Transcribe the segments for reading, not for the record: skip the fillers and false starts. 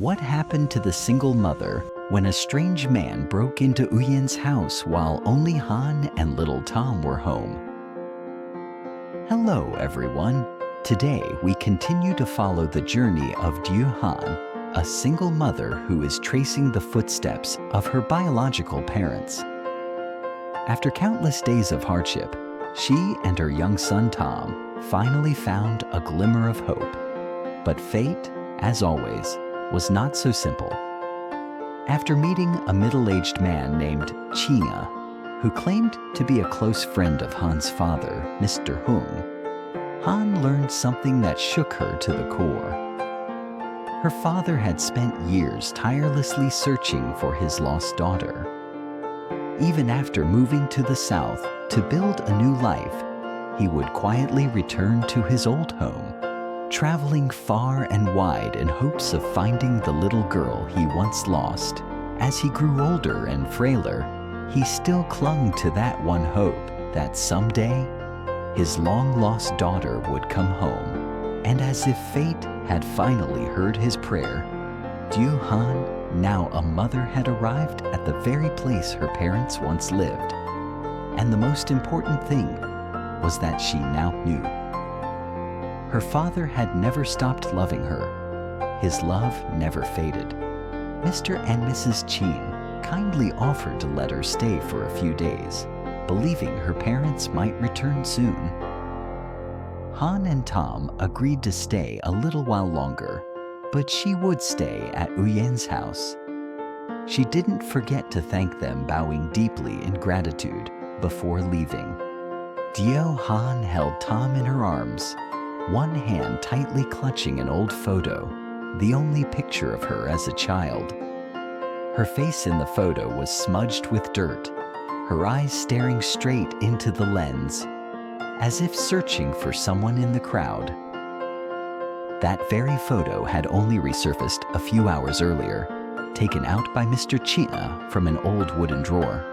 What happened to the single mother when a strange man broke into Uyen's house while only Han and little Tom were home? Hello, everyone. Today, we continue to follow the journey of Due Han, a single mother who is tracing the footsteps of her biological parents. After countless days of hardship, she and her young son Tom finally found a glimmer of hope. But fate, as always, was not so simple. After meeting a middle-aged man named Chia, who claimed to be a close friend of Han's father, Mr. Hung, Han learned something that shook her to the core. Her father had spent years tirelessly searching for his lost daughter. Even after moving to the south to build a new life, he would quietly return to his old home, traveling far and wide in hopes of finding the little girl he once lost. As he grew older and frailer, he still clung to that one hope that someday his long-lost daughter would come home. And as if fate had finally heard his prayer, Due Han, now a mother, had arrived at the very place her parents once lived. And the most important thing was that she now knew. Her father had never stopped loving her. His love never faded. Mr. and Mrs. Chin kindly offered to let her stay for a few days, believing her parents might return soon. Han and Tom agreed to stay a little while longer, but she would stay at Uyen's house. She didn't forget to thank them, bowing deeply in gratitude before leaving. Due Han held Tom in her arms, one hand tightly clutching an old photo, the only picture of her as a child. Her face in the photo was smudged with dirt, her eyes staring straight into the lens, as if searching for someone in the crowd. That very photo had only resurfaced a few hours earlier, taken out by Mr. Chia from an old wooden drawer.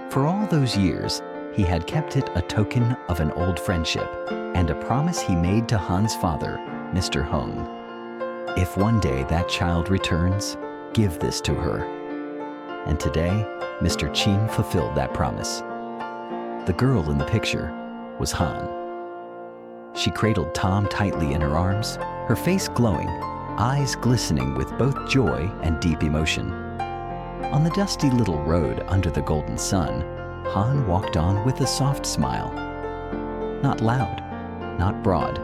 For all those years, he had kept it a token of an old friendship and a promise he made to Han's father, Mr. Hung. If one day that child returns, give this to her. And today, Mr. Chin fulfilled that promise. The girl in the picture was Han. She cradled Tom tightly in her arms, her face glowing, eyes glistening with both joy and deep emotion. On the dusty little road under the golden sun, Han walked on with a soft smile. Not loud, not broad,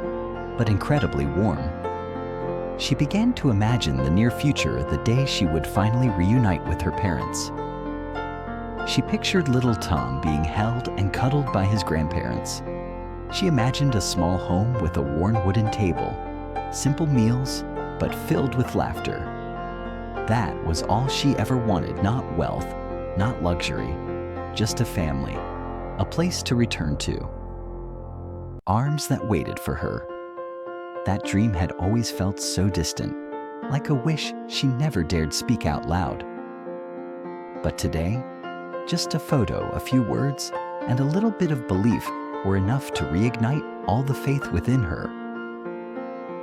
but incredibly warm. She began to imagine the near future, the day she would finally reunite with her parents. She pictured little Tom being held and cuddled by his grandparents. She imagined a small home with a worn wooden table, simple meals, but filled with laughter. That was all she ever wanted, not wealth, not luxury, just a family, a place to return to. Arms that waited for her. That dream had always felt so distant, like a wish she never dared speak out loud. But today, just a photo, a few words, and a little bit of belief were enough to reignite all the faith within her.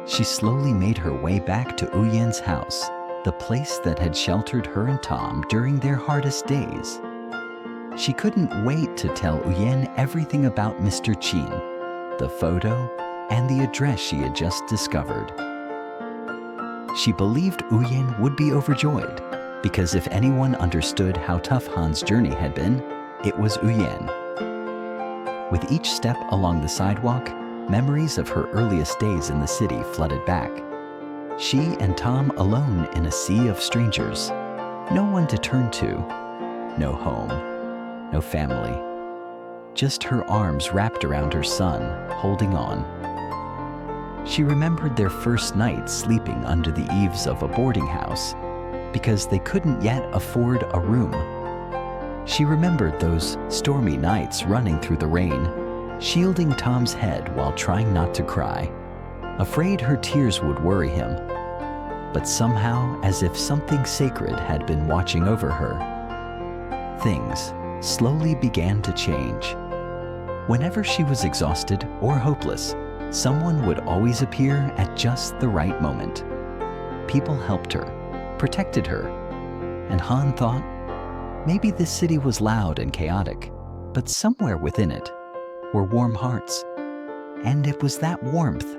She slowly made her way back to Uyen's house, the place that had sheltered her and Tom during their hardest days. She couldn't wait to tell Uyen everything about Mr. Chin, the photo, and the address she had just discovered. She believed Uyen would be overjoyed, because if anyone understood how tough Han's journey had been, it was Uyen. With each step along the sidewalk, memories of her earliest days in the city flooded back. She and Tom alone in a sea of strangers. No one to turn to. No home. No family. Just her arms wrapped around her son, holding on. She remembered their first night sleeping under the eaves of a boarding house because they couldn't yet afford a room. She remembered those stormy nights running through the rain, shielding Tom's head while trying not to cry, afraid her tears would worry him. But somehow, as if something sacred had been watching over her, things slowly began to change. Whenever she was exhausted or hopeless, someone would always appear at just the right moment. People helped her, protected her. And Han thought, maybe this city was loud and chaotic, but somewhere within it were warm hearts. And it was that warmth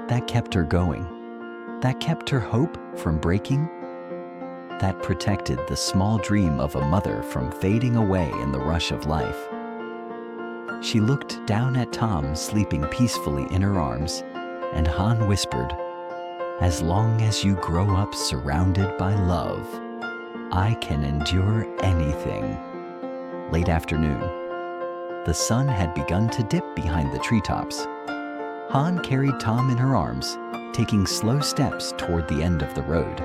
that kept her going, that kept her hope from breaking, that protected the small dream of a mother from fading away in the rush of life. She looked down at Tom sleeping peacefully in her arms, and Han whispered, "As long as you grow up surrounded by love, I can endure anything." Late afternoon. The sun had begun to dip behind the treetops. Han carried Tom in her arms, taking slow steps toward the end of the road.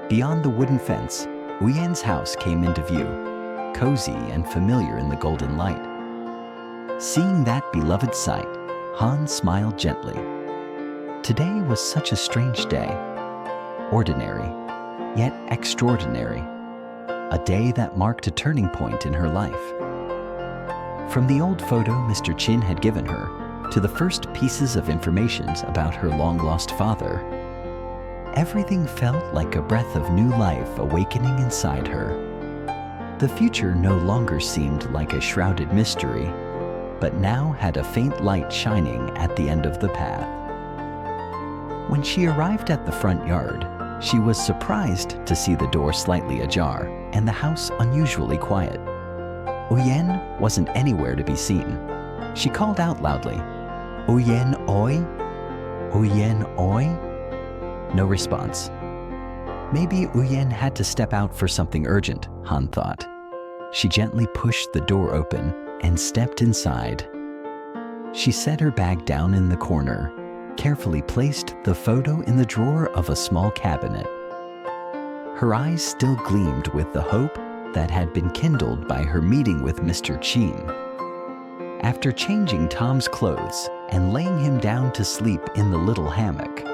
Beyond the wooden fence, Uyen's house came into view, cozy and familiar in the golden light. Seeing that beloved sight, Han smiled gently. Today was such a strange day. Ordinary, yet extraordinary. A day that marked a turning point in her life. From the old photo Mr. Chin had given her, to the first pieces of information about her long-lost father, everything felt like a breath of new life awakening inside her. The future no longer seemed like a shrouded mystery, but now had a faint light shining at the end of the path. When she arrived at the front yard, she was surprised to see the door slightly ajar and the house unusually quiet. Uyen wasn't anywhere to be seen. She called out loudly, "Uyen oi? Uyen oi?" No response. Maybe Uyen had to step out for something urgent, Han thought. She gently pushed the door open and stepped inside. She set her bag down in the corner, carefully placed the photo in the drawer of a small cabinet. Her eyes still gleamed with the hope that had been kindled by her meeting with Mr. Chin. After changing Tom's clothes and laying him down to sleep in the little hammock,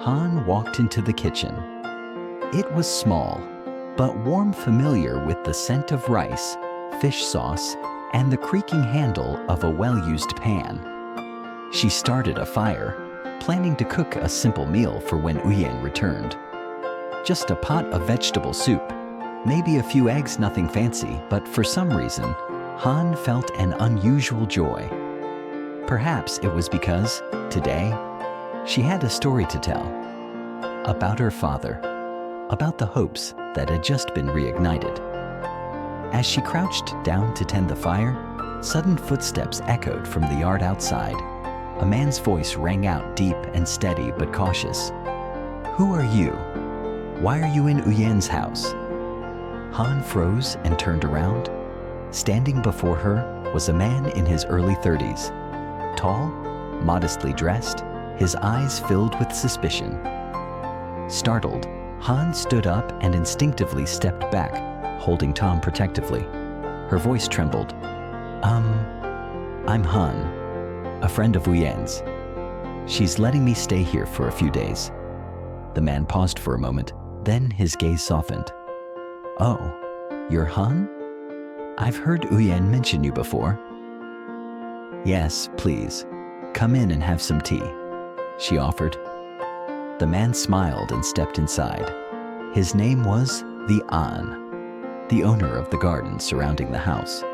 Han walked into the kitchen. It was small, but warm, familiar with the scent of rice, fish sauce, and the creaking handle of a well-used pan. She started a fire, planning to cook a simple meal for when Uyen returned. Just a pot of vegetable soup, maybe a few eggs, nothing fancy, but for some reason, Han felt an unusual joy. Perhaps it was because, today, she had a story to tell. About her father, about the hopes that had just been reignited. As she crouched down to tend the fire, sudden footsteps echoed from the yard outside. A man's voice rang out deep and steady but cautious. "Who are you? Why are you in Uyen's house?" Han froze and turned around. Standing before her was a man in his early 30s. Tall, modestly dressed, his eyes filled with suspicion. Startled, Han stood up and instinctively stepped back, holding Tom protectively. Her voice trembled. I'm Han, a friend of Uyen's. She's letting me stay here for a few days." The man paused for a moment, then his gaze softened. "Oh, you're Han? I've heard Uyen mention you before." "Yes, please. Come in and have some tea," she offered. The man smiled and stepped inside. His name was the An, the owner of the garden surrounding the house.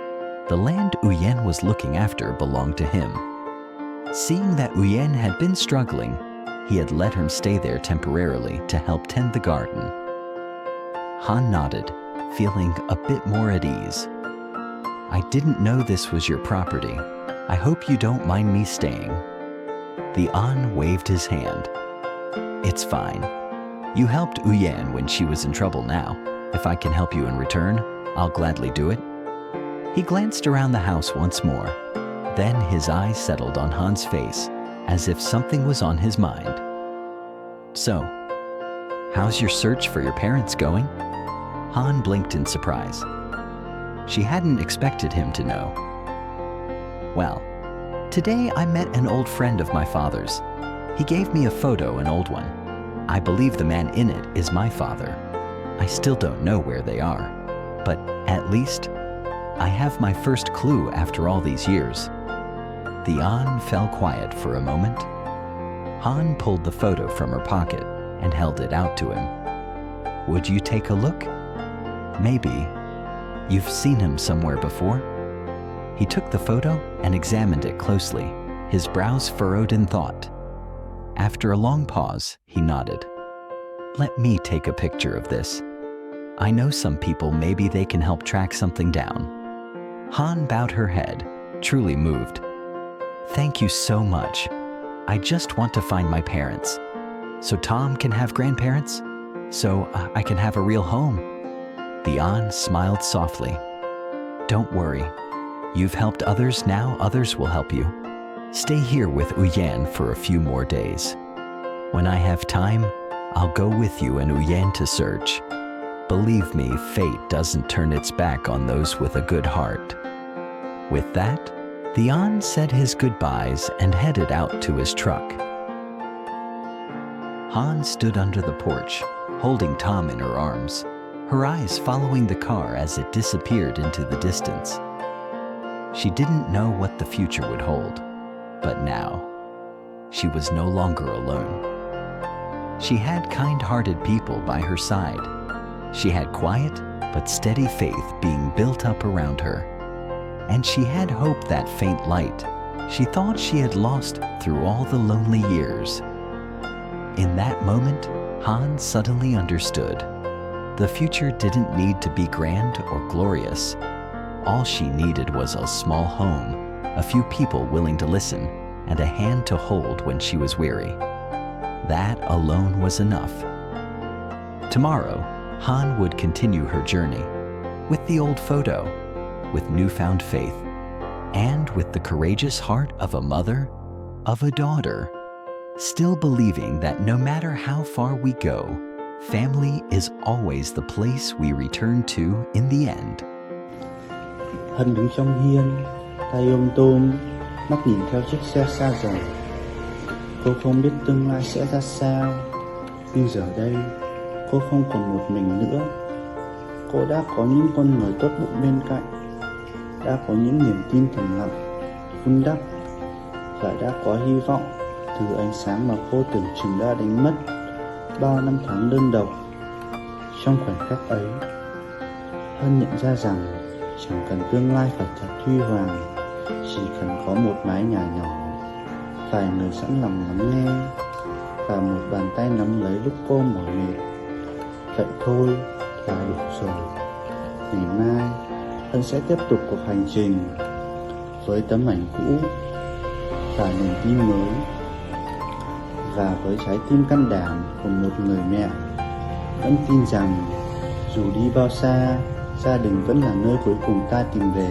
The land Uyen was looking after belonged to him. Seeing that Uyen had been struggling, he had let her stay there temporarily to help tend the garden. Han nodded, feeling a bit more at ease. "I didn't know this was your property. I hope you don't mind me staying." The An waved his hand. "It's fine. You helped Uyen when she was in trouble now. If I can help you in return, I'll gladly do it." He glanced around the house once more. Then his eyes settled on Han's face, as if something was on his mind. "So, how's your search for your parents going?" Han blinked in surprise. She hadn't expected him to know. "Well, today I met an old friend of my father's. He gave me a photo, an old one. I believe the man in it is my father. I still don't know where they are, but at least I have my first clue after all these years." The An fell quiet for a moment. Han pulled the photo from her pocket and held it out to him. Would you take a look? Maybe. You've seen him somewhere before? He took the photo and examined it closely, his brows furrowed in thought. After a long pause, he nodded. Let me take a picture of this. I know some people, maybe they can help track something down. Han bowed her head, truly moved. Thank you so much. I just want to find my parents. So Tom can have grandparents? So I can have a real home? The An smiled softly. Don't worry. You've helped others, now others will help you. Stay here with Uyan for a few more days. When I have time, I'll go with you and Uyan to search. Believe me, fate doesn't turn its back on those with a good heart. With that, the An said his goodbyes and headed out to his truck. Han stood under the porch, holding Tom in her arms, her eyes following the car as it disappeared into the distance. She didn't know what the future would hold, but now, she was no longer alone. She had kind-hearted people by her side. She had quiet but steady faith being built up around her. And she had hope, that faint light she thought she had lost through all the lonely years. In that moment, Han suddenly understood. The future didn't need to be grand or glorious. All she needed was a small home, a few people willing to listen, and a hand to hold when she was weary. That alone was enough. Tomorrow, Han would continue her journey, with the old photo, with newfound faith, and with the courageous heart of a mother, of a daughter, still believing that no matter how far we go, family is always the place we return to in the end. Hân đứng trong hiên, tay ôm tôm, mắt nhìn theo chiếc xe xa dần. Cô không biết tương lai sẽ ra sao, nhưng giờ đây, cô không còn một mình nữa. Cô đã có những con người tốt bụng bên cạnh, đã có những niềm tin thầm lặng, vun đắp, và đã có hy vọng từ ánh sáng mà cô tưởng chừng đã đánh mất bao năm tháng đơn độc. Trong khoảnh khắc ấy, Hân nhận ra rằng chẳng cần tương lai phải thật huy hoàng, chỉ cần có một mái nhà nhỏ, vài người sẵn lòng lắng nghe, và một bàn tay nắm lấy lúc cô mỏi mệt. Vậy thôi là đủ rồi. Ngày mai, Hân sẽ tiếp tục cuộc hành trình với tấm ảnh cũ và niềm tin mới, và với trái tim can đảm của một người mẹ vẫn tin rằng dù đi bao xa, gia đình vẫn là nơi cuối cùng ta tìm về.